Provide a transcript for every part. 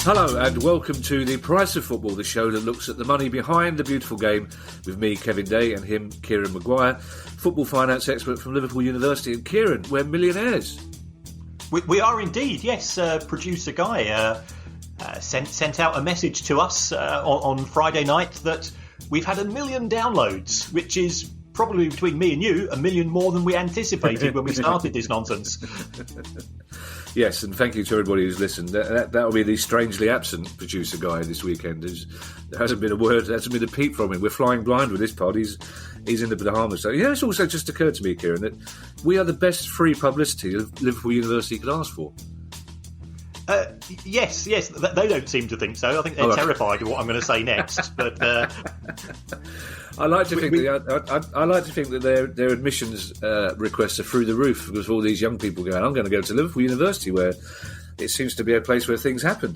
Hello and welcome to The Price of Football, the show that looks at the money behind the beautiful game with me, Kevin Day, and him, Kieran Maguire, football finance expert from Liverpool University. And Kieran, we're millionaires. We are indeed, yes. Producer Guy sent out a message to us on Friday night that we've had 1 million downloads, which is probably, between me and you, 1 million more than we anticipated when we started this nonsense. Yes, and thank you to everybody who's listened. That'll be the strangely absent producer Guy this weekend. There hasn't been a word, there hasn't been a peep from him. We're flying blind with this pod. He's in the Bahamas. So, yeah, it's also just occurred to me, Kieran, that we are the best free publicity Liverpool University could ask for. Yes, they don't seem to think so. I think they're terrified of what I'm going to say next. But I like to think that their admissions requests are through the roof because of all these young people going, I'm going to go to Liverpool University, where it seems to be a place where things happen.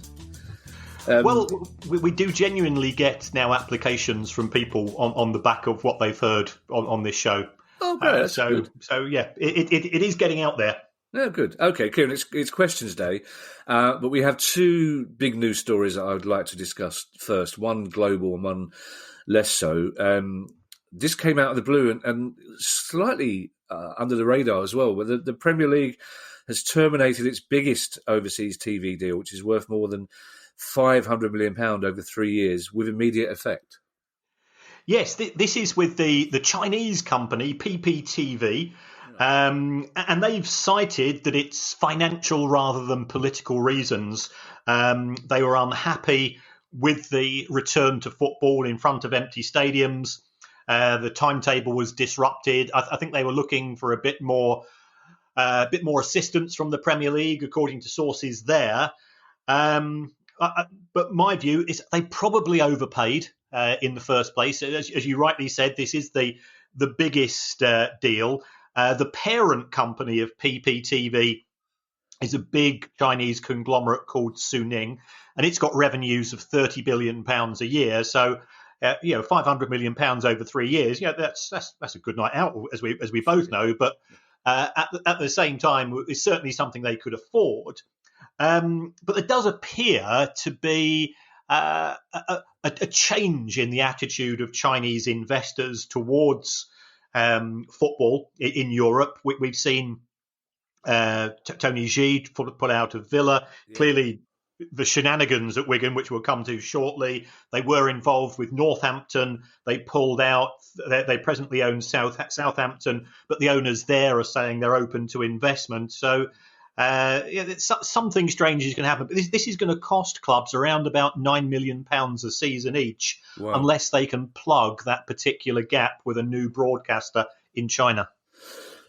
Well, we do genuinely get now applications from people on the back of what they've heard on this show. Oh, great. Good. So yeah, it is getting out there. Oh, good. Okay, Kieran, it's questions day, but we have two big news stories that I would like to discuss first. One global and one less so. This came out of the blue and slightly under the radar as well. Where the Premier League has terminated its biggest overseas TV deal, which is worth more than £500 million over 3 years, with immediate effect. Yes, this is with the Chinese company PPTV. And they've cited that it's financial rather than political reasons. They were unhappy with the return to football in front of empty stadiums. The timetable was disrupted. I think they were looking for a bit more assistance from the Premier League, according to sources there. But my view is they probably overpaid in the first place. As you rightly said, this is the biggest deal. The parent company of PPTV is a big Chinese conglomerate called Suning, and it's got revenues of £30 billion a year. So, £500 million over 3 years. That's a good night out, as we both know. But at the same time, it's certainly something they could afford. But there does appear to be a change in the attitude of Chinese investors towards football in Europe. We've seen Tony Xi put out of Villa. Yeah. Clearly, the shenanigans at Wigan, which we'll come to shortly, they were involved with Northampton. They pulled out. They presently own Southampton, but the owners there are saying they're open to investment. So something strange is going to happen. But this is going to cost clubs around about £9 million a season each, wow, unless they can plug that particular gap with a new broadcaster in China.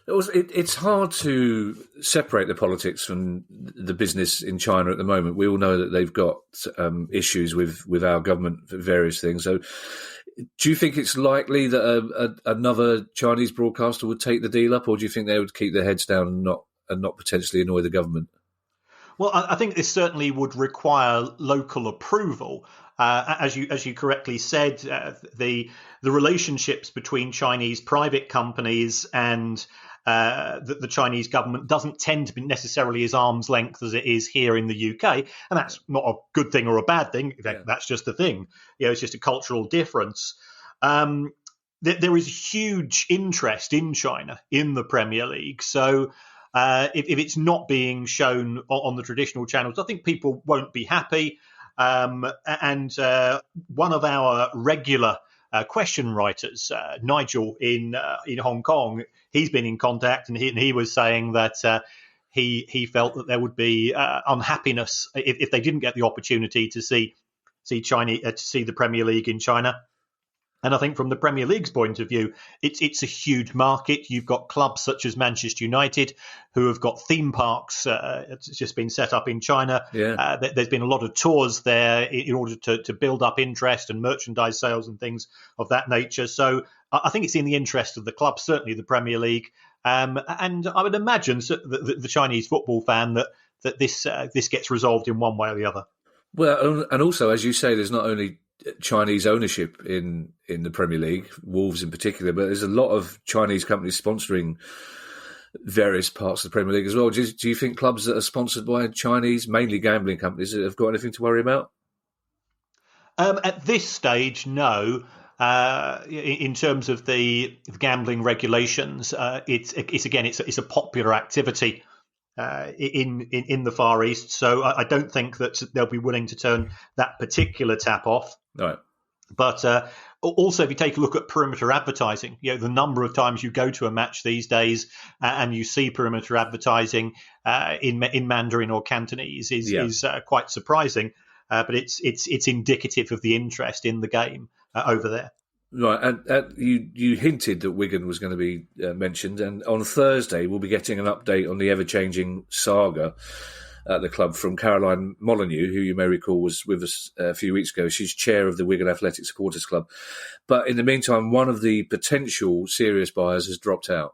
It's hard to separate the politics from the business in China at the moment. We all know that they've got issues with our government for various things. So do you think it's likely that another Chinese broadcaster would take the deal up, or do you think they would keep their heads down and not potentially annoy the government? Well, I think this certainly would require local approval. As you correctly said, the relationships between Chinese private companies and the Chinese government doesn't tend to be necessarily as arm's length as it is here in the UK. And that's not a good thing or a bad thing. In fact, that's just a thing. It's just a cultural difference. There is huge interest in China in the Premier League. So if it's not being shown on the traditional channels, I think people won't be happy. And one of our regular question writers, Nigel in Hong Kong, he's been in contact, and he was saying that he felt that there would be unhappiness if they didn't get the opportunity to see the Premier League in China. And I think from the Premier League's point of view, it's a huge market. You've got clubs such as Manchester United who have got theme parks. It's just been set up in China. Yeah. There's been a lot of tours there in order to build up interest and merchandise sales and things of that nature. So I think it's in the interest of the club, certainly the Premier League. And I would imagine the Chinese football fan that this gets resolved in one way or the other. Well, and also, as you say, there's not only Chinese ownership in the Premier League, Wolves in particular, but there's a lot of Chinese companies sponsoring various parts of the Premier League as well. Do you think clubs that are sponsored by Chinese, mainly gambling companies, have got anything to worry about? At this stage, no. In terms of the gambling regulations, it's a popular activity in the Far East. So I don't think that they'll be willing to turn that particular tap off. Right. But also, if you take a look at perimeter advertising, the number of times you go to a match these days and you see perimeter advertising in Mandarin or Cantonese is quite surprising. But it's indicative of the interest in the game over there. Right, and you hinted that Wigan was going to be mentioned, and on Thursday we'll be getting an update on the ever-changing saga at the club from Caroline Molyneux, who you may recall was with us a few weeks ago. She's chair of the Wigan Athletic Supporters Club. But in the meantime, one of the potential serious buyers has dropped out.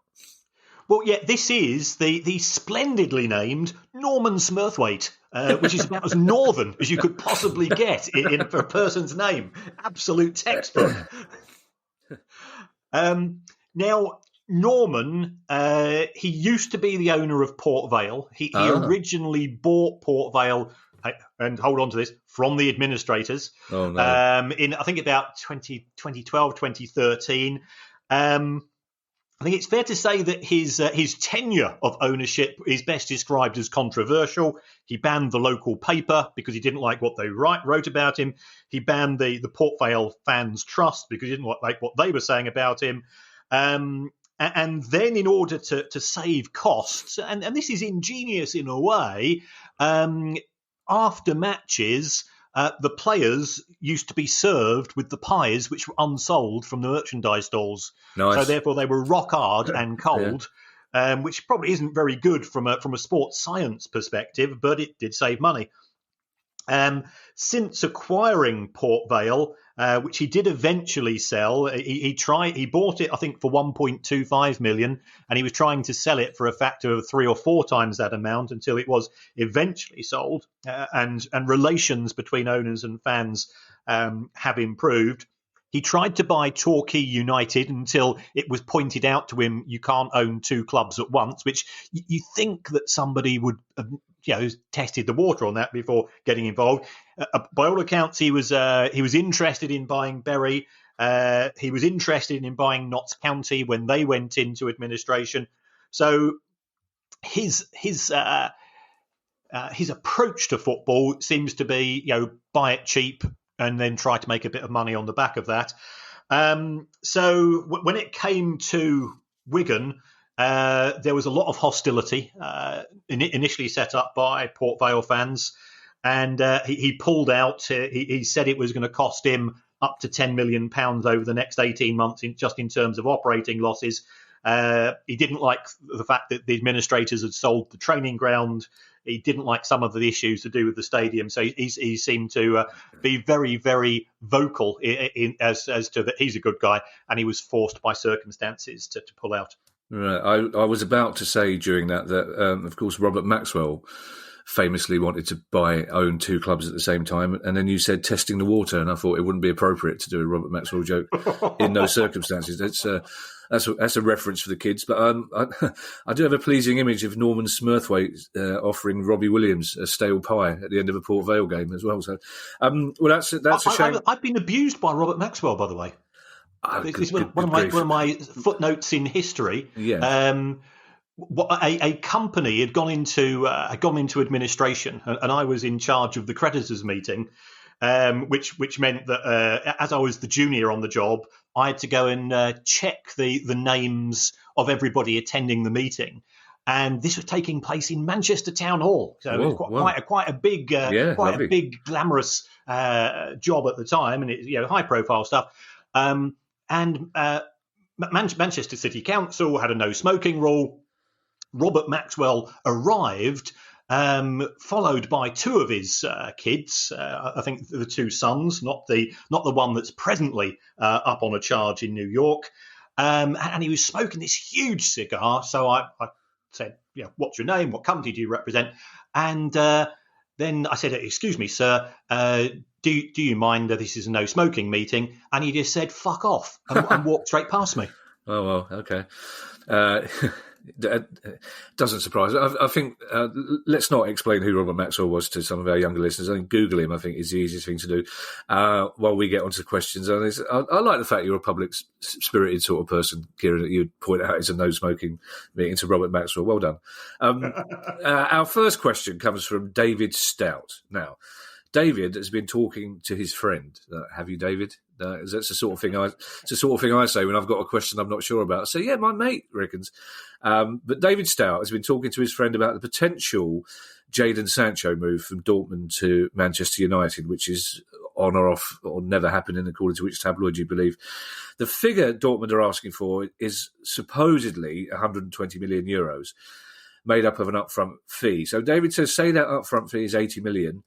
Well, yeah, this is the splendidly named Norman Smurthwaite, which is about as northern as you could possibly get for a person's name. Absolute textbook. Now, Norman, he used to be the owner of Port Vale. He originally bought Port Vale, and hold on to this, from the administrators. Oh, no. In, I think, about 2012, 2013. I think it's fair to say that his tenure of ownership is best described as controversial. He banned the local paper because he didn't like what they wrote about him. He banned the Port Vale Fans Trust because he didn't like what they were saying about him. And then, in order to save costs, and this is ingenious in a way, after matches, the players used to be served with the pies which were unsold from the merchandise stalls. Nice. So therefore they were rock hard and cold, which probably isn't very good from a sports science perspective, but it did save money. Since acquiring Port Vale, which he did eventually sell, he bought it, I think, for 1.25 million, and he was trying to sell it for a factor of 3 or 4 times that amount until it was eventually sold. And relations between owners and fans have improved. He tried to buy Torquay United until it was pointed out to him you can't own 2 clubs at once, which you think that somebody would have tested the water on that before getting involved. By all accounts, he was interested in buying Bury. He was interested in buying Notts County when they went into administration. So his approach to football seems to be, buy it cheap and then try to make a bit of money on the back of that. So when it came to Wigan, there was a lot of hostility initially set up by Port Vale fans, and he pulled out. He said it was going to cost him up to £10 million over the next 18 months just in terms of operating losses. He didn't like the fact that the administrators had sold the training ground. He didn't like some of the issues to do with the stadium. So he seemed to be very, very vocal as to that he's a good guy, and he was forced by circumstances to pull out. Right. I was about to say during that, of course, Robert Maxwell famously wanted to own 2 clubs at the same time, and then you said testing the water, and I thought it wouldn't be appropriate to do a Robert Maxwell joke in those circumstances. That's a reference for the kids, but I do have a pleasing image of Norman Smurthwaite offering Robbie Williams a stale pie at the end of a Port Vale game as well. So, that's a shame. I've been abused by Robert Maxwell, by the way. It's one of my footnotes in history. Yeah. A company had gone into administration, and I was in charge of the creditors meeting, which meant that as I was the junior on the job, I had to go and check the names of everybody attending the meeting. And this was taking place in Manchester Town Hall, so it was quite a big, a big glamorous job at the time, and high profile stuff. And Manchester City Council had a no smoking rule. Robert Maxwell arrived, followed by 2 of his kids. I think the 2 sons, not the one that's presently up on a charge in New York. And he was smoking this huge cigar. So I said, "What's your name? What company do you represent?" And then I said, "Excuse me, sir. Do you mind that this is a no smoking meeting?" And he just said, "Fuck off," and walked straight past me. Oh well, okay. Doesn't surprise me. I think let's not explain who Robert Maxwell was to some of our younger listeners. I think Google him, I think, is the easiest thing to do while we get onto the questions. And I like the fact you're a public-spirited sort of person, Kieran, that you point out it's a no-smoking meeting to Robert Maxwell. Well done. Our first question comes from David Stout. Now, David has been talking to his friend. Have you, David? That's the sort of thing I say when I've got a question I'm not sure about. So yeah, my mate reckons. But David Stout has been talking to his friend about the potential Jadon Sancho move from Dortmund to Manchester United, which is on or off or never happening, according to which tabloid you believe. The figure Dortmund are asking for is supposedly 120 million euros, made up of an upfront fee. So David says, say that upfront fee is 80 million.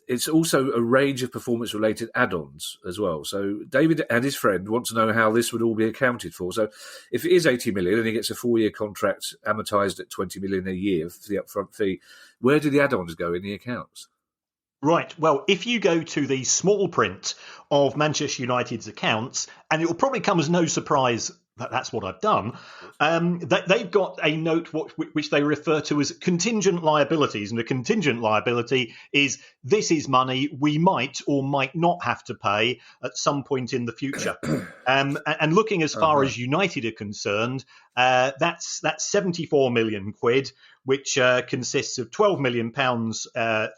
It's also a range of performance-related add-ons as well. So David and his friend want to know how this would all be accounted for. So if it is 80 million and he gets a 4-year contract amortised at 20 million a year for the upfront fee, where do the add-ons go in the accounts? Right. Well, if you go to the small print of Manchester United's accounts, and it will probably come as no surprise that that's what I've done, they've got a note which they refer to as contingent liabilities. And a contingent liability is, this is money we might or might not have to pay at some point in the future. And looking as far as United are concerned, that's 74 million quid, which consists of £12 million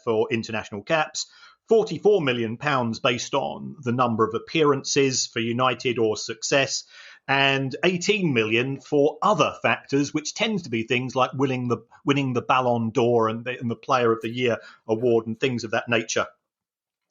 for international caps, £44 million based on the number of appearances for United or success, and 18 million for other factors, which tends to be things like winning the Ballon d'Or and the Player of the Year award and things of that nature,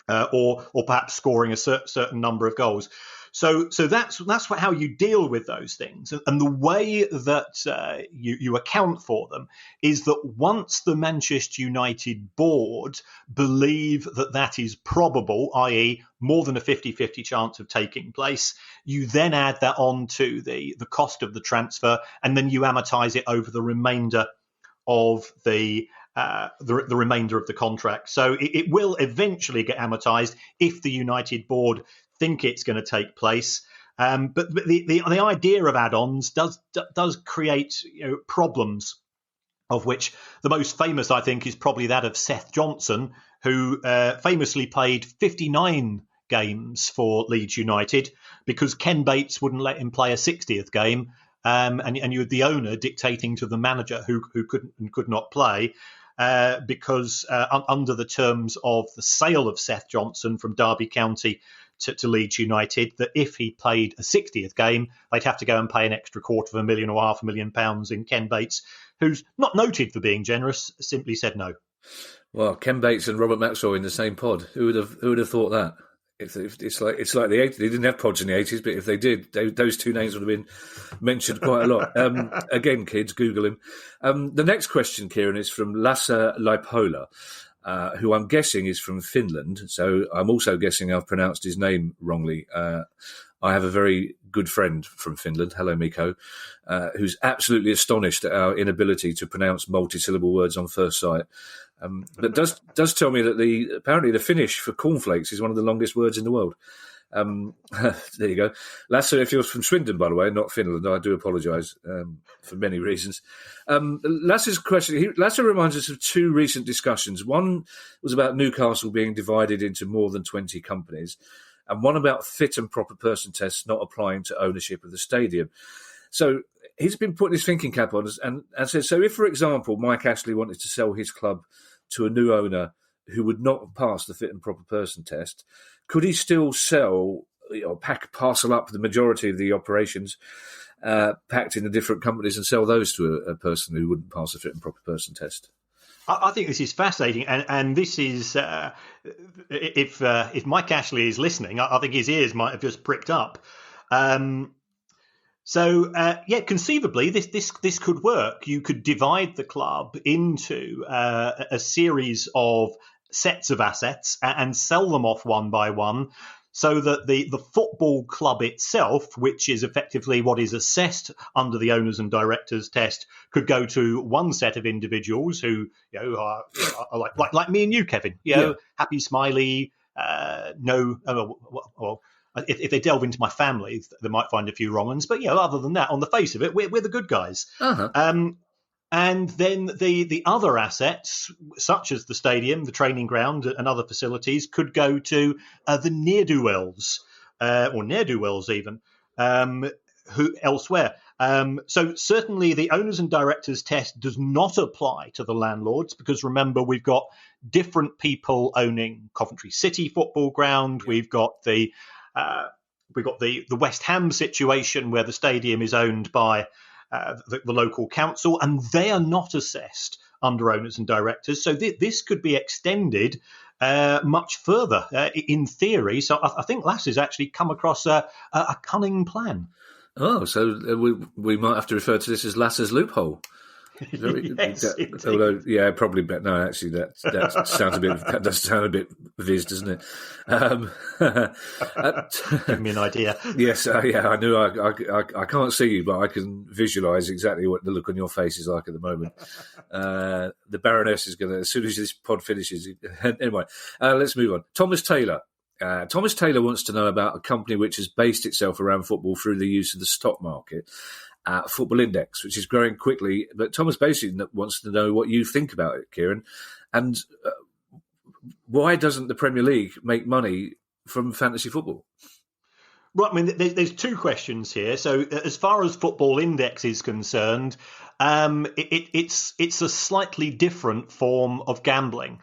or perhaps scoring a certain number of goals. So that's how you deal with those things. And the way that you account for them is that once the Manchester United board believe that is probable, i.e. more than a 50-50 chance of taking place, you then add that on to the cost of the transfer, and then you amortise it over the remainder of the remainder of the contract. So it will eventually get amortised if the United board think it's going to take place. But the idea of add-ons does create problems, of which the most famous, I think, is probably that of Seth Johnson, who famously played 59 games for Leeds United because Ken Bates wouldn't let him play a 60th game, and you had the owner dictating to the manager who could not play. Because under the terms of the sale of Seth Johnson from Derby County to Leeds United, that if he played a 60th game, they'd have to go and pay an extra £250,000 or £500,000 in Ken Bates, who's not noted for being generous, simply said no. Well, Ken Bates and Robert Maxwell in the same pod. Who would have thought that? If it's like the 80s, they didn't have pods in the 80s, but if they did, those two names would have been mentioned quite a lot. Again, kids, Google him. The next question, Kieran, is from Lasse Leipola, who I'm guessing is from Finland. So I'm also guessing I've pronounced his name wrongly. I have a very good friend from Finland, hello Mikko, who's absolutely astonished at our inability to pronounce multi-syllable words on first sight. But does tell me that apparently the Finnish for cornflakes is one of the longest words in the world. There you go. Lasse, if you're from Swindon, by the way, not Finland, I do apologise for many reasons. Lasse's question, Lasse reminds us of two recent discussions. One was about Newcastle being divided into more than 20 companies, and one about fit and proper person tests not applying to ownership of the stadium. So he's been putting his thinking cap on and says, so if, for example, Mike Ashley wanted to sell his club to a new owner who would not pass the fit and proper person test, could he still sell or parcel up the majority of the operations packed in the different companies and sell those to a person who wouldn't pass the fit and proper person test? I think this is fascinating, and this is if Mike Ashley is listening, I think his ears might have just pricked up. Conceivably, this could work. You could divide the club into a series of sets of assets and sell them off one by one, so that the football club itself, which is effectively what is assessed under the owners and directors test, could go to one set of individuals who are like me and you, Kevin. Happy, smiley, no. if they delve into my family, they might find a few wrong ones. But other than that, on the face of it, we're the good guys. Uh-huh. And then the other assets, such as the stadium, the training ground, and other facilities, could go to the ne'er-do-wells, or ne'er-do-wells even, who elsewhere. So certainly the owners and directors test does not apply to the landlords, because remember, we've got different people owning Coventry City Football Ground. We've got the West Ham situation where the stadium is owned by the local council, and they are not assessed under owners and directors. So this could be extended much further in theory. So I think Lass has actually come across a cunning plan. Oh, so we might have to refer to this as Lass's loophole. Yes, Although, yeah, probably. But no, actually, that sounds a bit. That does sound a bit viz, doesn't it? Give me an idea. Yes, yeah, I knew. I can't see you, but I can visualise exactly what the look on your face is like at the moment. The Baroness is going to, as soon as this pod finishes. Anyway, let's move on. Thomas Taylor. Thomas Taylor wants to know about a company which has based itself around football through the use of the stock market. Football Index, which is growing quickly. But Thomas basically wants to know what you think about it, Kieran, and why doesn't the Premier League make money from fantasy football? Well, I mean, there's two questions here. So as far as Football Index is concerned, it's a slightly different form of gambling.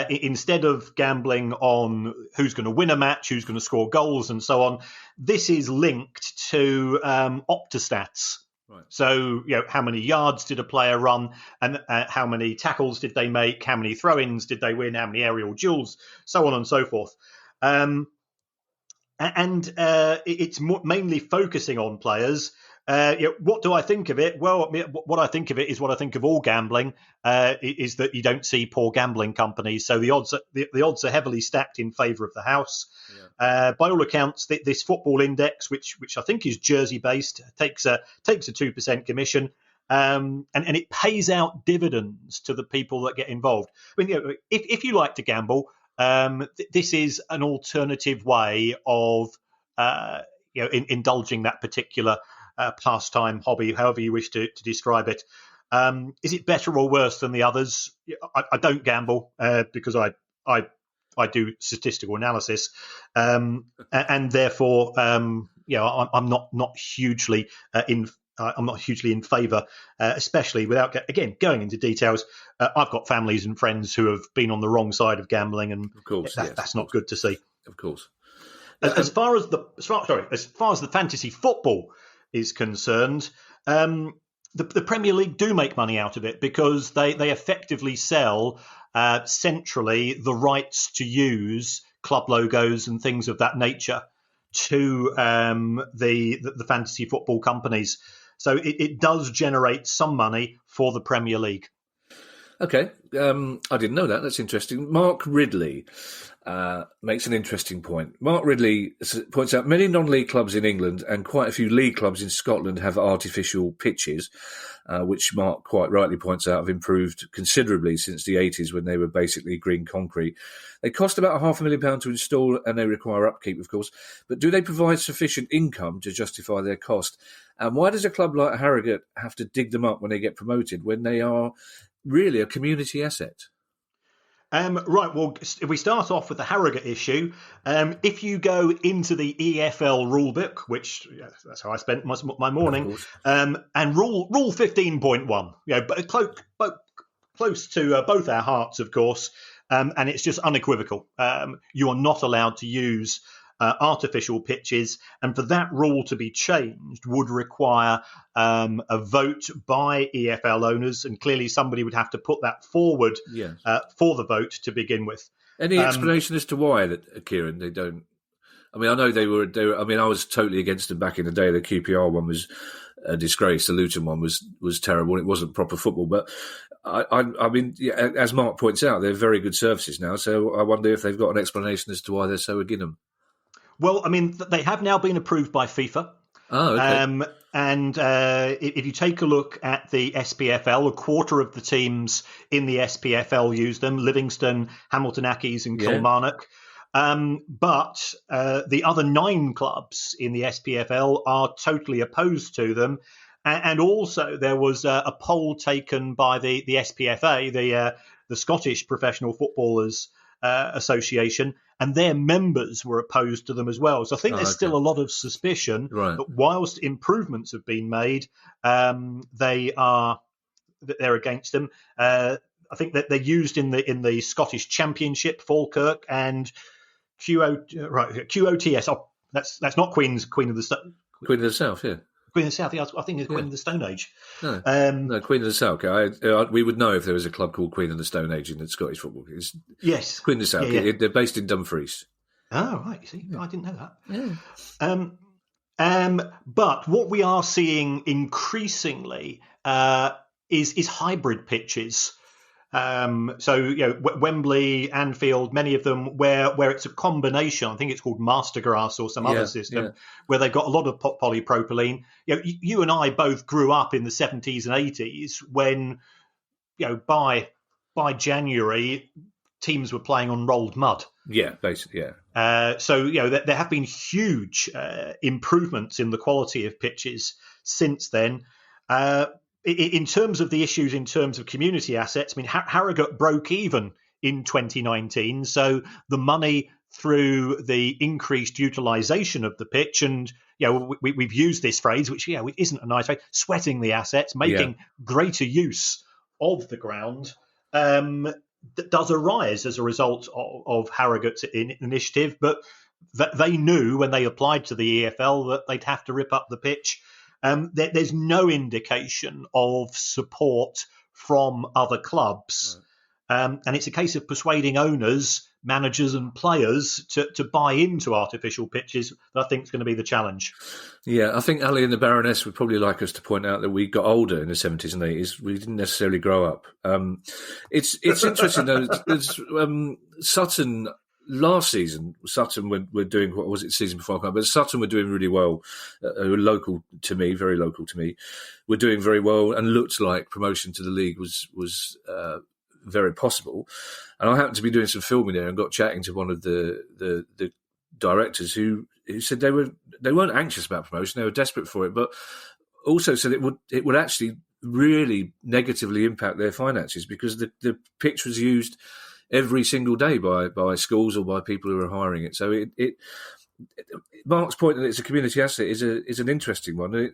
Instead of gambling on who's going to win a match, who's going to score goals, and so on, this is linked to Optastats. Right. So, how many yards did a player run, and how many tackles did they make, how many throw-ins did they win, how many aerial duels, so on and so forth. It's mainly focusing on players. What do I think of it? Well, what I think of it is what I think of all gambling, is that you don't see poor gambling companies. So the odds are heavily stacked in favour of the house. Yeah. By all accounts, this Football Index, which I think is Jersey based, takes a 2% commission, and it pays out dividends to the people that get involved. I mean, if you like to gamble, this is an alternative way of indulging that particular pastime, hobby, however you wish to describe it. Is it better or worse than the others? I don't gamble because I do statistical analysis, and therefore, I'm not hugely I'm not hugely in favour, especially without going into details. I've got families and friends who have been on the wrong side of gambling, and of course, that's not good to see. Of course. As far as the fantasy football is concerned, the Premier League do make money out of it because they effectively sell centrally the rights to use club logos and things of that nature to the fantasy football companies. So it does generate some money for the Premier League. Okay, I didn't know that. That's interesting. Mark Ridley makes an interesting point. Mark Ridley points out many non-league clubs in England and quite a few league clubs in Scotland have artificial pitches, which Mark quite rightly points out have improved considerably since the 80s when they were basically green concrete. They cost about £500,000 to install and they require upkeep, of course. But do they provide sufficient income to justify their cost? And why does a club like Harrogate have to dig them up when they get promoted when they are really a community asset? Right, well, if we start off with the Harrogate issue, if you go into the EFL rulebook, which that's how I spent my morning, and rule 15.1, close to both our hearts, of course, and it's just unequivocal. You are not allowed to use artificial pitches, and for that rule to be changed would require a vote by EFL owners, and clearly somebody would have to put that forward for the vote to begin with. Any explanation as to why, Kieran, they don't? I mean, I know they were. I mean, I was totally against them back in the day. The QPR one was a disgrace. The Luton one was terrible. It wasn't proper football, but I mean, as Mark points out, they're very good services now. So I wonder if they've got an explanation as to why they're so against them. Well, I mean, they have now been approved by FIFA. Oh, okay. And if you take a look at the SPFL, a quarter of the teams in the SPFL use them: Livingston, Hamilton Accies and Kilmarnock. But the other 9 clubs in the SPFL are totally opposed to them. And also, there was a poll taken by the SPFA, the Scottish Professional Footballers Association, and their members were opposed to them as well. So I think there's still a lot of suspicion that whilst improvements have been made, they're against them. I think that they're used in the Scottish Championship, Falkirk and QOTS. Oh, that's not Queen of the Queen of the South, yeah. Queen of the South, I think it's Queen of the Stone Age. No, Queen of the South. We would know if there was a club called Queen of the Stone Age in the Scottish football. Yes. Queen of the South. Yeah. They're based in Dumfries. Oh, right. You see, I didn't know that. Yeah. But what we are seeing increasingly is hybrid pitches. So, Wembley, Anfield, many of them where it's a combination. I think it's called Mastergrass or some other system where they've got a lot of polypropylene. You and I both grew up in the 70s and 80s when, by January, teams were playing on rolled mud. Yeah, basically, yeah. So, there have been huge improvements in the quality of pitches since then. In terms of the issues, in terms of community assets, I mean, Harrogate broke even in 2019. So the money through the increased utilisation of the pitch, and we've used this phrase, which isn't a nice phrase, sweating the assets, making greater use of the ground, that does arise as a result of Harrogate's initiative. But they knew when they applied to the EFL that they'd have to rip up the pitch. There's no indication of support from other clubs. And it's a case of persuading owners, managers and players to buy into artificial pitches that I think is going to be the challenge. Yeah, I think Ali and the Baroness would probably like us to point out that we got older in the 70s and 80s. We didn't necessarily grow up. It's interesting, though. Sutton... Last season, Sutton were doing, what was it, season before? But Sutton were doing really well. Local to me, very local to me, were doing very well and looked like promotion to the league was very possible. And I happened to be doing some filming there and got chatting to one of the directors who said they weren't anxious about promotion, they were desperate for it, but also said it would actually really negatively impact their finances because the pitch was used every single day by schools or by people who are hiring it. So it Mark's point that it's a community asset is an interesting one.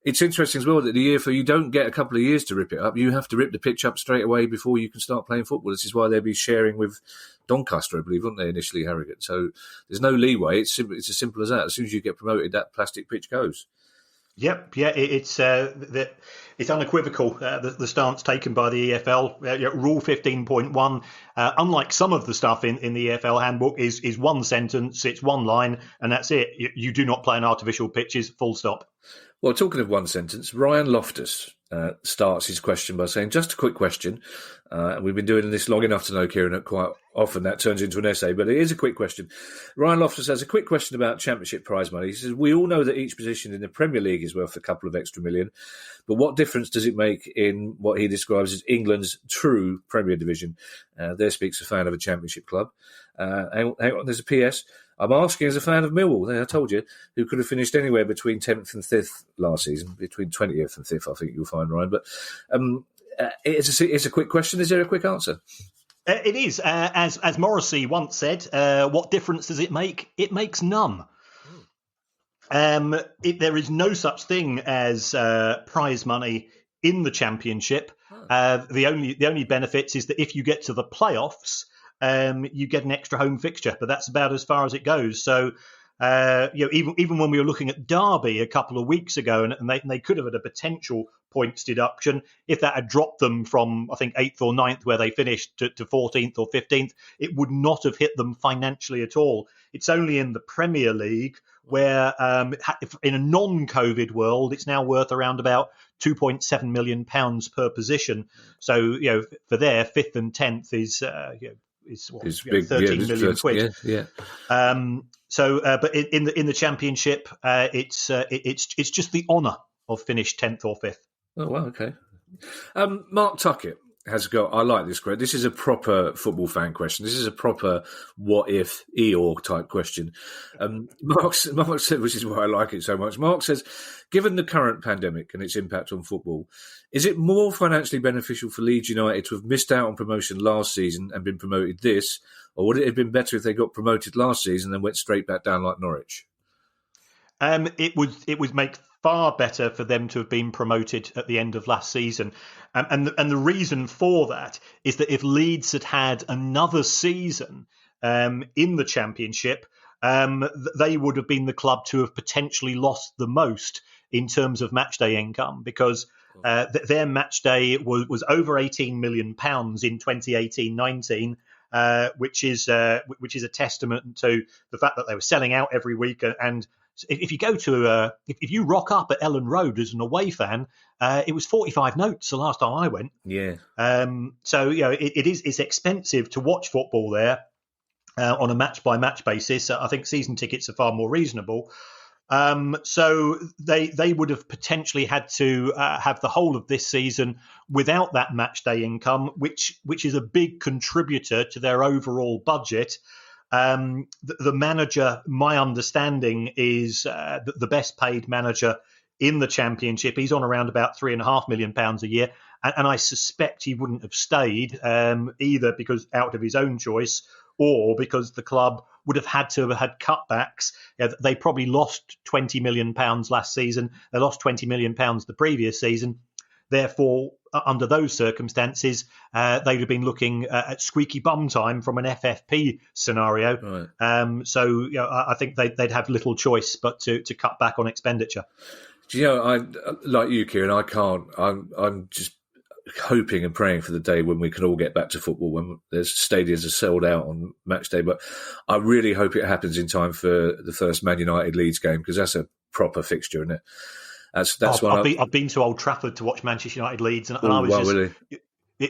It's interesting as well that the year for you don't get a couple of years to rip it up. You have to rip the pitch up straight away before you can start playing football. This is why they'll be sharing with Doncaster, I believe, weren't they, initially, Harrogate? So there's no leeway. It's as simple as that. As soon as you get promoted, that plastic pitch goes. Yep, yeah, it's unequivocal, the stance taken by the EFL. Rule 15.1, unlike some of the stuff in the EFL handbook, is one sentence, it's one line, and that's it. You do not play on artificial pitches, full stop. Well, talking of one sentence, Ryan Loftus starts his question by saying, just a quick question. We've been doing this long enough to know, Kieran, that quite often that turns into an essay, but it is a quick question. Ryan Loftus has a quick question about championship prize money. He says, we all know that each position in the Premier League is worth a couple of extra million, but what difference does it make in what he describes as England's true Premier Division? There speaks a fan of a championship club. Hang on, there's a PS. I'm asking as a fan of Millwall, there, I told you, who could have finished anywhere between 10th and 5th last season, between 20th and 5th, I think you'll find, Ryan. But it's a quick question. Is there a quick answer? It is. As Morrissey once said, what difference does it make? It makes none. There is no such thing as prize money in the Championship. The only benefits is that if you get to the playoffs, you get an extra home fixture, but that's about as far as it goes. So, even when we were looking at Derby a couple of weeks ago, and they could have had a potential points deduction if that had dropped them from, I think, 8th or 9th, where they finished, to 14th or 15th, it would not have hit them financially at all. It's only in the Premier League where, in a non-COVID world, it's now worth around about £2.7 million per position. So, for their 5th and 10th is big, 13 million quid. Yeah. But in the Championship, it's just the honour of finished 10th or 5th. Oh, well, okay. Mark Tuckett has got. I like this question. This is a proper football fan question. This is a proper what if Eeyore type question. Mark said, which is why I like it so much. Mark says, given the current pandemic and its impact on football, is it more financially beneficial for Leeds United to have missed out on promotion last season and been promoted this, or would it have been better if they got promoted last season and went straight back down like Norwich? It would make far better for them to have been promoted at the end of last season, and the reason for that is that if Leeds had had another season in the Championship, they would have been the club to have potentially lost the most in terms of matchday income, because their matchday was over £18 million in 2018-19. Which is a testament to the fact that they were selling out every week. And if you go to if you rock up at Ellen Road as an away fan, it was 45 notes the last time I went. Yeah. So it's expensive to watch football there on a match by match basis. I think season tickets are far more reasonable. So they would have potentially had to have the whole of this season without that match day income, which is a big contributor to their overall budget. The manager, my understanding, is the best paid manager in the Championship. He's on around about £3.5 million a year, and I suspect he wouldn't have stayed either because out of his own choice or because the club would have had to have had cutbacks. They probably lost £20 million last season. They lost £20 million the previous season. Therefore, under those circumstances, they'd have been looking at squeaky bum time from an FFP scenario. Right. So I think they'd have little choice but to cut back on expenditure. Do you know, I like you, Kieran, I can't. I'm just hoping and praying for the day when we can all get back to football, when there's stadiums are sold out on match day. But I really hope it happens in time for the first Man United Leeds game, because that's a proper fixture, isn't it? That's I've been to Old Trafford to watch Manchester United Leeds, and I was really?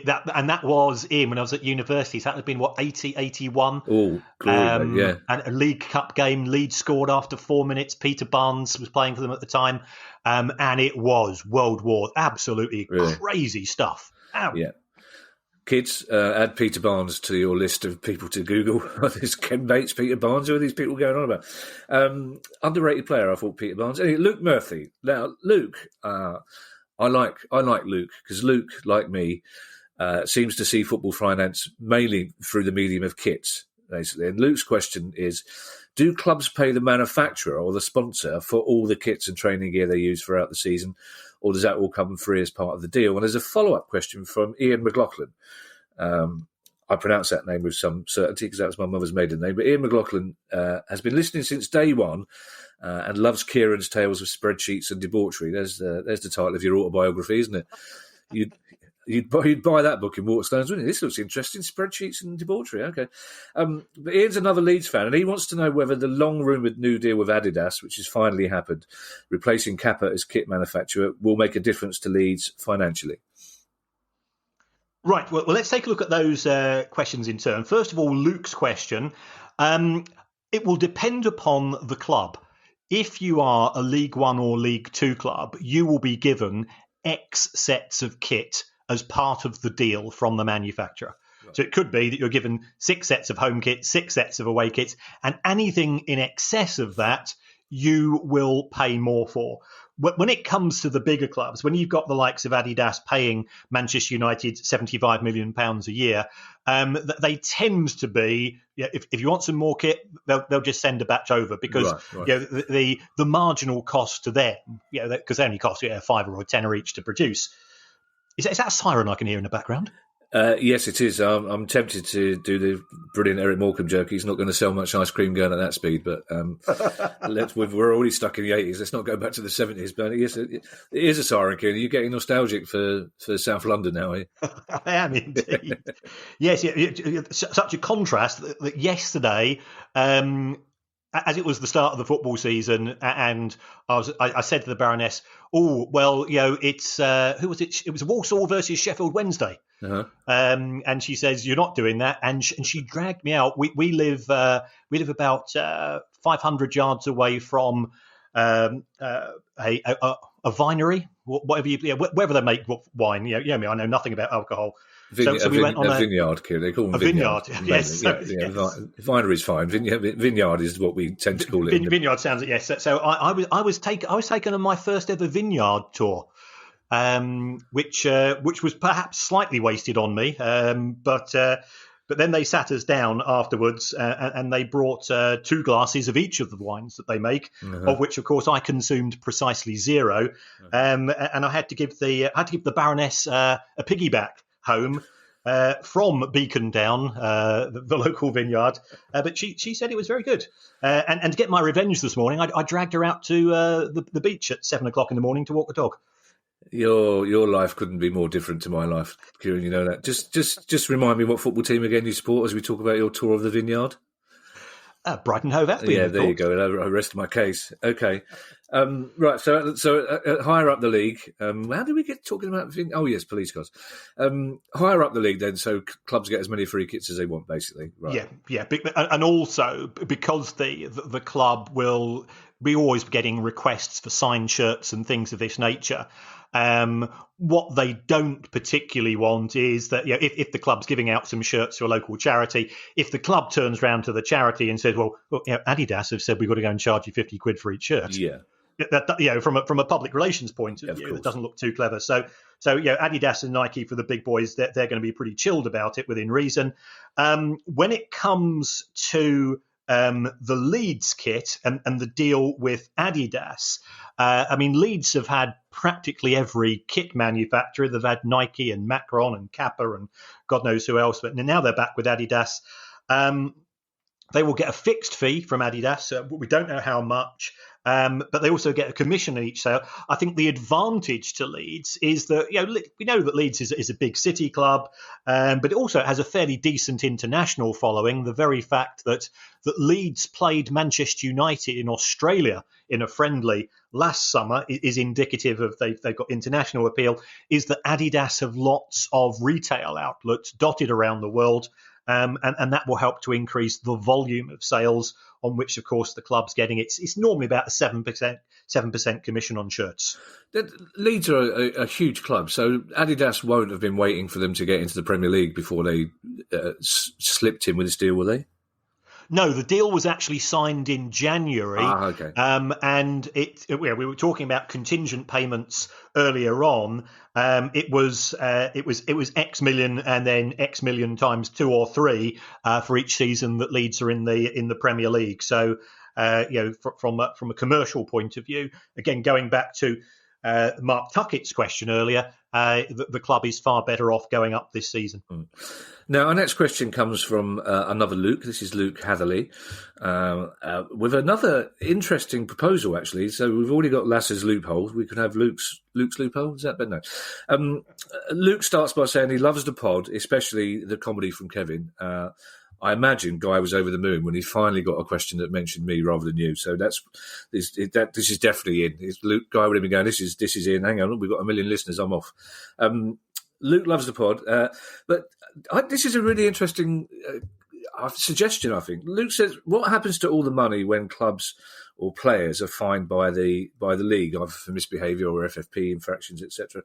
That was in when I was at university. So that had been 80, 81. Oh, glory, yeah. And a League Cup game. Leeds scored after 4 minutes. Peter Barnes was playing for them at the time, and it was World War. Absolutely crazy stuff. Yeah. Kids, add Peter Barnes to your list of people to Google. There's Ken Bates, Peter Barnes. Who are these people going on about? Underrated player, I thought, Peter Barnes. Anyway, Luke Murphy. Now, Luke, I like Luke, because Luke, like me, seems to see football finance mainly through the medium of kits, basically. And Luke's question is, do clubs pay the manufacturer or the sponsor for all the kits and training gear they use throughout the season, or does that all come free as part of the deal? And there's a follow-up question from Ian McLaughlin. I pronounce that name with some certainty because that was my mother's maiden name. But Ian McLaughlin has been listening since day one and loves Kieran's tales of spreadsheets and debauchery. There's the title of your autobiography, isn't it? You'd buy that book in Waterstones, wouldn't you? This looks interesting, spreadsheets and debauchery. Okay. But Ian's another Leeds fan, and he wants to know whether the long-rumoured new deal with Adidas, which has finally happened, replacing Kappa as kit manufacturer, will make a difference to Leeds financially. Right. Well, let's take a look at those questions in turn. First of all, Luke's question. It will depend upon the club. If you are a League One or League Two club, you will be given X sets of kit as part of the deal from the manufacturer. Right. So it could be that you're given 6 sets of home kits, 6 sets of away kits, and anything in excess of that, you will pay more for. When it comes to the bigger clubs, when you've got the likes of Adidas paying Manchester United £75 million a year, they tend to be, if you want some more kit, they'll just send a batch over, because the marginal cost to them, because they only cost £5 or £10 each to produce. Is that a siren I can hear in the background? Yes, it is. I'm tempted to do the brilliant Eric Morecambe joke. He's not going to sell much ice cream going at that speed, but we're already stuck in the 80s. Let's not go back to the 70s. But yes, it is a siren, Kieran. Are you getting nostalgic for South London now, are you? I am indeed. Yes, such a contrast that yesterday, as it was the start of the football season, and I said to the Baroness, "Oh, well, it's who was it? It was Walsall versus Sheffield Wednesday." Uh-huh. And she says, "You're not doing that," and she dragged me out. We live about 500 yards away from a vinery, whatever wherever they make wine. I know nothing about alcohol. So we went on a vineyard, Kieran. They call them a vineyard. Mainly. Yes, Yes. Vinery is fine. Vineyard is what we tend to call it. Vineyard sounds, yes. So I was taken on my first ever vineyard tour, which was perhaps slightly wasted on me, but then they sat us down afterwards, and they brought 2 glasses of each of the wines that they make, of which, of course, I consumed precisely 0, and I had to give the Baroness a piggyback home from Beacon Down, the local vineyard, but she said it was very good. And to get my revenge this morning, I dragged her out to the beach at 7:00 in the morning to walk the dog. Your life couldn't be more different to my life, Kieran. You know that. Just remind me what football team again you support as we talk about your tour of the vineyard. Brighton Hove Albion. Yeah, there you go. I rest my case. Okay, right. So higher up the league. How did we get talking about? Oh yes, police cars. Higher up the league, then, so clubs get as many free kits as they want, basically. Right. Yeah. And also because the club will be always getting requests for signed shirts and things of this nature. What they don't particularly want is that, if the club's giving out some shirts to a local charity, if the club turns around to the charity and says, well, Adidas have said we've got to go and charge you 50 quid for each shirt. Yeah. That, from a public relations point of view, it doesn't look too clever. So Adidas and Nike, for the big boys, they're going to be pretty chilled about it within reason. When it comes to the Leeds kit and the deal with Adidas, Leeds have had practically every kit manufacturer. They've had Nike and Macron and Kappa and God knows who else, but now they're back with Adidas. They will get a fixed fee from Adidas. We don't know how much, but they also get a commission in each sale. I think the advantage to Leeds is that, we know that Leeds is a big city club, but it also has a fairly decent international following. The very fact that Leeds played Manchester United in Australia in a friendly last summer is indicative of they've got international appeal, is that Adidas have lots of retail outlets dotted around the world. And that will help to increase the volume of sales, on which, of course, the club's getting. It's normally about a 7% commission on shirts. Leeds are a huge club, so Adidas won't have been waiting for them to get into the Premier League before they slipped in with this deal, will they? No, the deal was actually signed in January. Okay. And we were talking about contingent payments earlier on. It was X million and then X million times 2 or 3 for each season that Leeds are in the Premier League. So from a commercial point of view, again going back to Mark Tuckett's question earlier, the club is far better off going up this season. Now, our next question comes from another Luke. This is Luke Hatherley, with another interesting proposal, actually. So we've already got Lasse's loophole. We could have Luke's loophole. Is that better? No. Luke starts by saying he loves the pod, especially the comedy from Kevin. I imagine Guy was over the moon when he finally got a question that mentioned me rather than you. So this is definitely in. Guy would have been going, this is in. Hang on, we've got 1 million listeners. I'm off. Luke loves the pod, but this is a really interesting suggestion, I think. Luke says, what happens to all the money when clubs or players are fined by the league, either for misbehaviour or FFP infractions, etc.?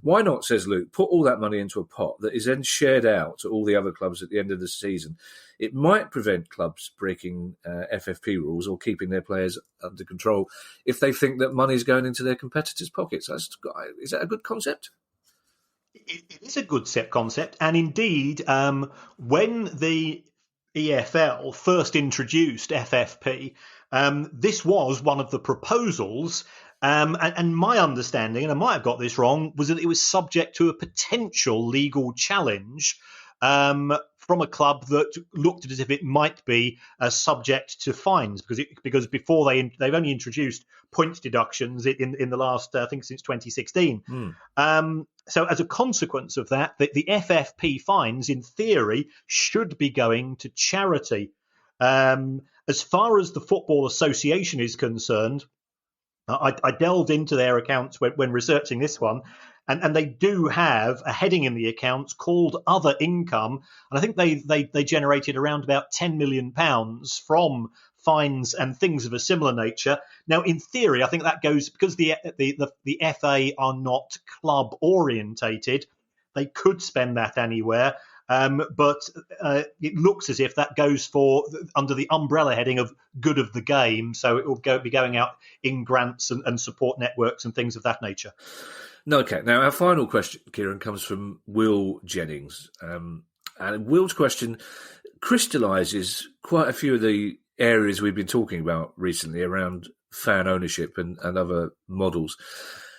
Why not, says Luke, put all that money into a pot that is then shared out to all the other clubs at the end of the season? It might prevent clubs breaking FFP rules or keeping their players under control if they think that money is going into their competitors' pockets. Is that a good concept? It is a good concept, and indeed, when the EFL first introduced FFP, this was one of the proposals, and my understanding, and I might have got this wrong, was that it was subject to a potential legal challenge from a club that looked as if it might be subject to fines, because before they've only introduced points deductions in the last, I think, since 2016. So as a consequence of that, the FFP fines, in theory, should be going to charity. As far as the Football Association is concerned, I delved into their accounts when researching this one, and they do have a heading in the accounts called Other Income, and I think they generated around about £10 million from fines and things of a similar nature. Now, in theory, I think that goes because the FA are not club orientated. they could spend that anywhere. But it looks as if that goes for under the umbrella heading of good of the game. So it will be going out in grants and support networks and things of that nature. No, okay. Now, our final question, Kieran, comes from Will Jennings. And Will's question crystallises quite a few of the areas we've been talking about recently around fan ownership and other models.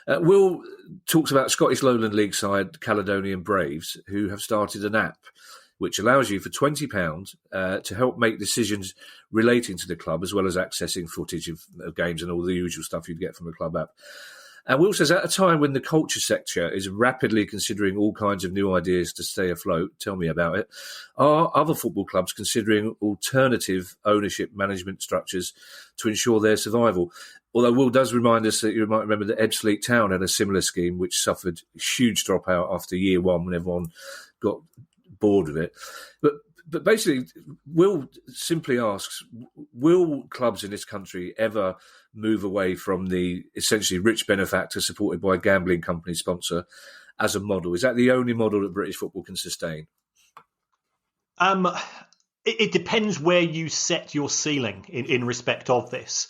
Will talks about Scottish Lowland League side Caledonian Braves, who have started an app which allows you for £20 to help make decisions relating to the club, as well as accessing footage of games and all the usual stuff you'd get from a club app. And Will says, at a time when the culture sector is rapidly considering all kinds of new ideas to stay afloat, tell me about it, are other football clubs considering alternative ownership management structures to ensure their survival? Although Will does remind us that you might remember that Ebbsfleet Town had a similar scheme which suffered a huge dropout after year one when everyone got bored with it. But basically, Will simply asks, will clubs in this country ever move away from the essentially rich benefactor supported by a gambling company sponsor as a model? Is that the only model that British football can sustain? It depends where you set your ceiling in respect of this.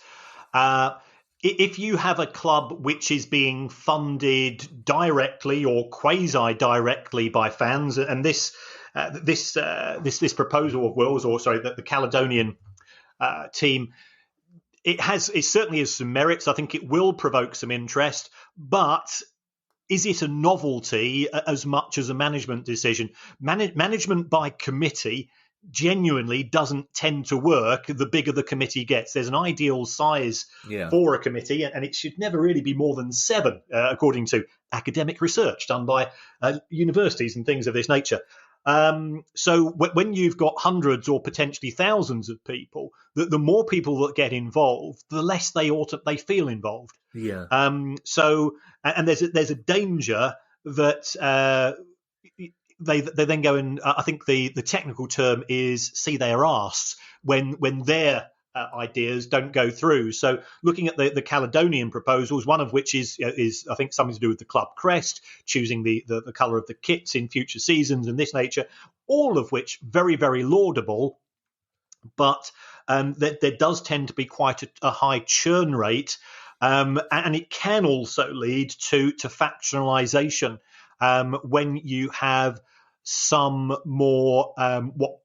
If you have a club which is being funded directly or quasi-directly by fans, and this proposal of Will's, or sorry, the Caledonian team, it certainly has some merits. I think it will provoke some interest, but is it a novelty as much as a management decision? Management by committee genuinely doesn't tend to work the bigger the committee gets. There's an ideal size for a committee, and it should never really be more than 7, according to academic research done by universities and things of this nature. So when you've got hundreds or potentially thousands of people, the more people that get involved, the less they feel involved. Yeah. So there's a danger that they then go and I think the technical term is see their arse when their ideas don't go through. So looking at the Caledonian proposals, one of which is I think something to do with the club crest, choosing the colour of the kits in future seasons and this nature, all of which very, very laudable, but there does tend to be quite a high churn rate, and it can also lead to factionalisation when you have some more what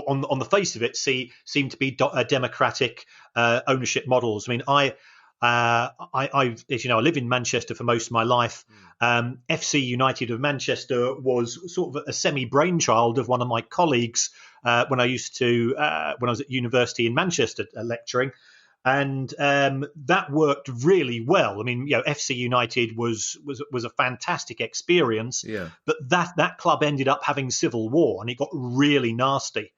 on the face of it seem to be democratic ownership models. I mean, I as you know, I live in Manchester for most of my life. FC United of Manchester was sort of a semi-brainchild of one of my colleagues when I was at university in Manchester lecturing, and that worked really well. I mean, FC United was a fantastic experience, but that club ended up having civil war, and it got really nasty.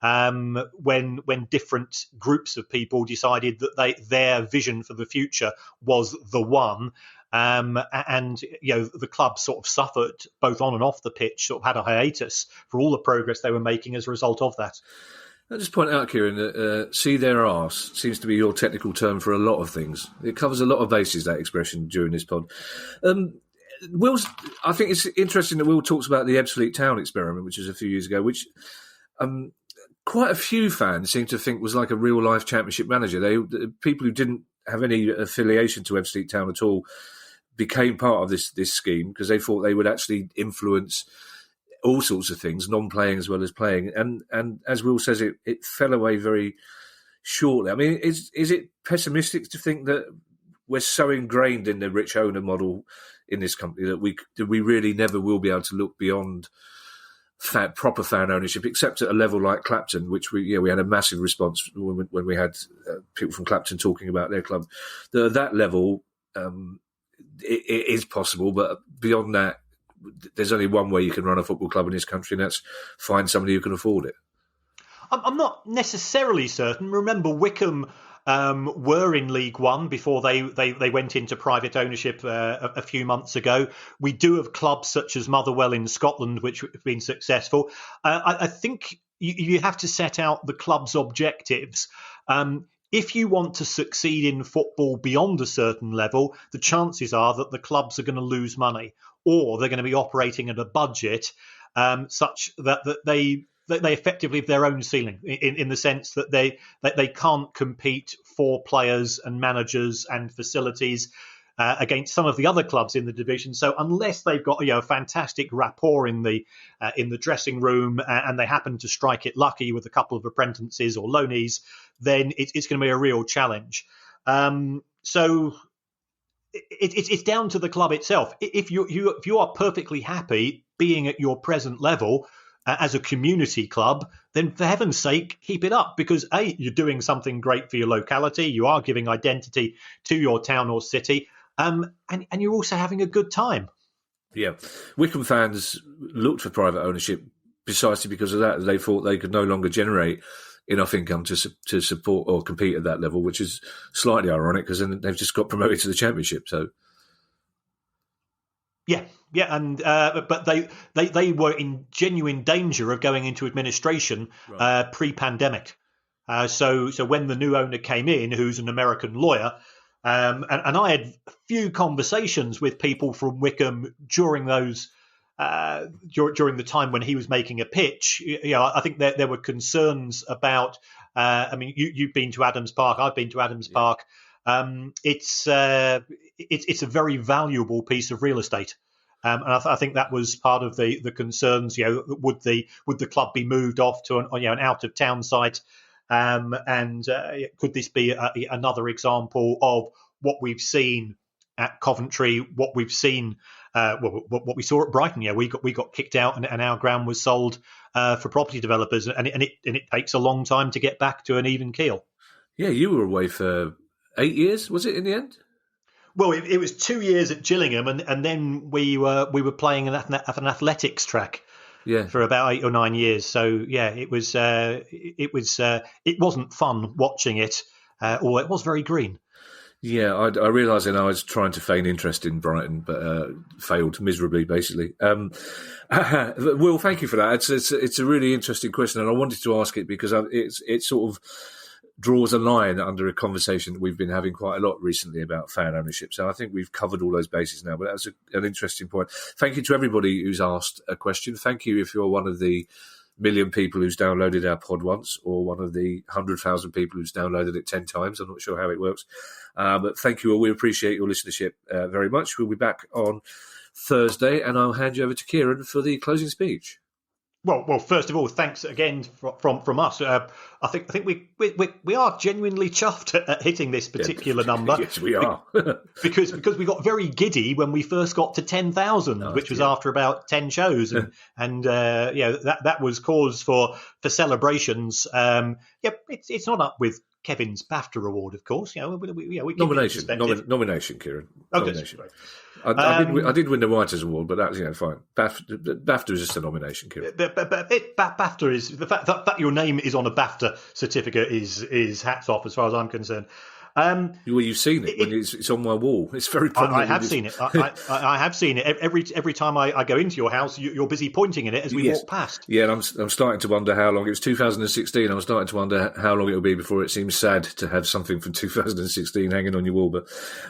When different groups of people decided that their vision for the future was the one, and the club sort of suffered both on and off the pitch, sort of had a hiatus for all the progress they were making as a result of that. I'll just point out, Kieran, that see their arse seems to be your technical term for a lot of things. It covers a lot of bases, that expression, during this pod. I think it's interesting that Will talks about the Ebbsfleet Town experiment, which was a few years ago, which quite a few fans seem to think was like a real-life championship manager. The people who didn't have any affiliation to Ebbsfleet Town at all became part of this scheme because they thought they would actually influence all sorts of things, non-playing as well as playing. And as Will says, it fell away very shortly. I mean, is it pessimistic to think that we're so ingrained in the rich owner model in this company that we really never will be able to look beyond proper fan ownership, except at a level like Clapton, which we had a massive response when we had people from Clapton talking about their club. That level, it is possible, but beyond that, there's only one way you can run a football club in this country, and that's find somebody who can afford it. I'm not necessarily certain. Remember, Wycombe were in League One before they went into private ownership a few months ago. We do have clubs such as Motherwell in Scotland, which have been successful. I think you have to set out the club's objectives. If you want to succeed in football beyond a certain level, the chances are that the clubs are going to lose money. or they're going to be operating at a budget such that they effectively have their own ceiling in the sense that they can't compete for players and managers and facilities against some of the other clubs in the division. So unless they've got a fantastic rapport in the dressing room and they happen to strike it lucky with a couple of apprentices or loanees, then it's going to be a real challenge. So it's down to the club itself. If you are perfectly happy being at your present level as a community club, then for heaven's sake, keep it up, because you're doing something great for your locality, you are giving identity to your town or city, and you're also having a good time. Yeah, Wycombe fans looked for private ownership precisely because of that. They thought they could no longer generate enough income to support or compete at that level, which is slightly ironic because then they've just got promoted to the Championship. So, yeah, and but they were in genuine danger of going into administration pre-pandemic. So when the new owner came in, who's an American lawyer, and I had a few conversations with people from Wycombe during those. During the time when he was making a pitch, I think there were concerns about. I mean, you've been to Adams Park. I've been to Adams Park. It's a very valuable piece of real estate, and I think that was part of the concerns. Would the club be moved off to an out of town site, and could this be another example of what we've seen at Coventry, what we've seen, what we saw at Brighton? We got kicked out, and our ground was sold for property developers, and it takes a long time to get back to an even keel. Yeah, you were away for 8 years, was it in the end? Well, it was 2 years at Gillingham, and then we were playing at an athletics track. Yeah. For about 8 or 9 years. So yeah, it wasn't fun watching it, or it was very green. Yeah, I realised then I was trying to feign interest in Brighton, but failed miserably, basically. Will, thank you for that. It's a really interesting question, and I wanted to ask it because it sort of draws a line under a conversation that we've been having quite a lot recently about fan ownership. So I think we've covered all those bases now, but that was an interesting point. Thank you to everybody who's asked a question. Thank you if you're one of the million people who's downloaded our pod once, or one of the 100,000 people who's downloaded it 10 times. I'm not sure how it works. But thank you all. We appreciate your listenership very much. We'll be back on Thursday, and I'll hand you over to Kieran for the closing speech. Well, first of all, thanks again from us. I think we are genuinely chuffed at hitting this particular number. Yes, we are. because we got very giddy when we first got to 10,000, which was after about 10 shows, and that was cause for celebrations. It's not up with Kevin's BAFTA award, of course. Nomination, Kieran. Okay. Nomination. I did win the Writers' Award, but that's fine. BAFTA is just a nomination, Kieran. BAFTA is the fact that your name is on a BAFTA certificate is hats off as far as I'm concerned. Well, you've seen it when it's on my wall. It's very prominent. I have seen it. I have seen it. Every time I go into your house, you're busy pointing at it as we walk past. Yeah, and I'm starting to wonder how long. It was 2016. I'm starting to wonder how long it'll be before it seems sad to have something from 2016 hanging on your wall. But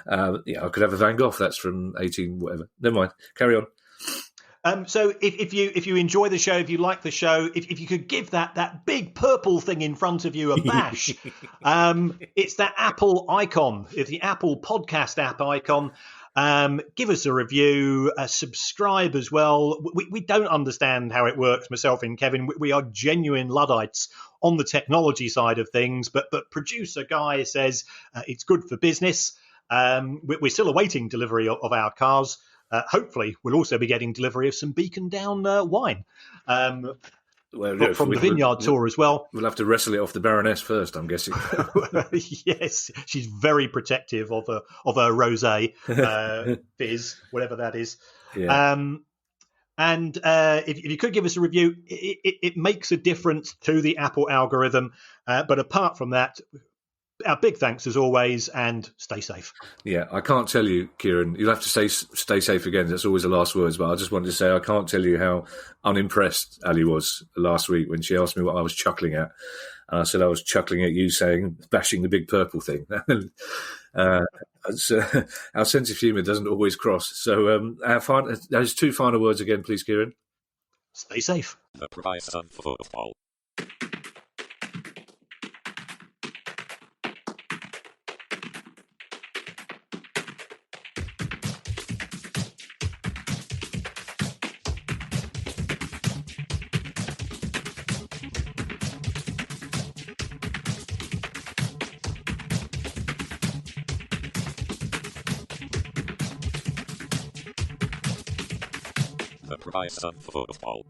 I could have a Van Gogh. That's from 18 whatever. Never mind. Carry on. So if you enjoy the show, if you like the show, if you could give that big purple thing in front of you a bash, it's that Apple icon. It's the Apple Podcast app icon. Give us a review, subscribe as well. We don't understand how it works, myself and Kevin. We are genuine Luddites on the technology side of things, but producer Guy says it's good for business. We're still awaiting delivery of our cars. Hopefully, we'll also be getting delivery of some Beacon Down wine from the Vineyard Tour as well. We'll have to wrestle it off the Baroness first, I'm guessing. Yes, she's very protective of her rosé fizz, whatever that is. Yeah. And if you could give us a review, it makes a difference to the Apple algorithm. But apart from that, our big thanks as always, and stay safe. Yeah, I can't tell you, Kieran. You'll have to stay safe again. That's always the last words. But I just wanted to say I can't tell you how unimpressed Ali was last week when she asked me what I was chuckling at. And I said I was chuckling at you saying bashing the big purple thing. Our sense of humour doesn't always cross. So those two final words again, please, Kieran. Stay safe. The Horizon Football. The Horizon Football.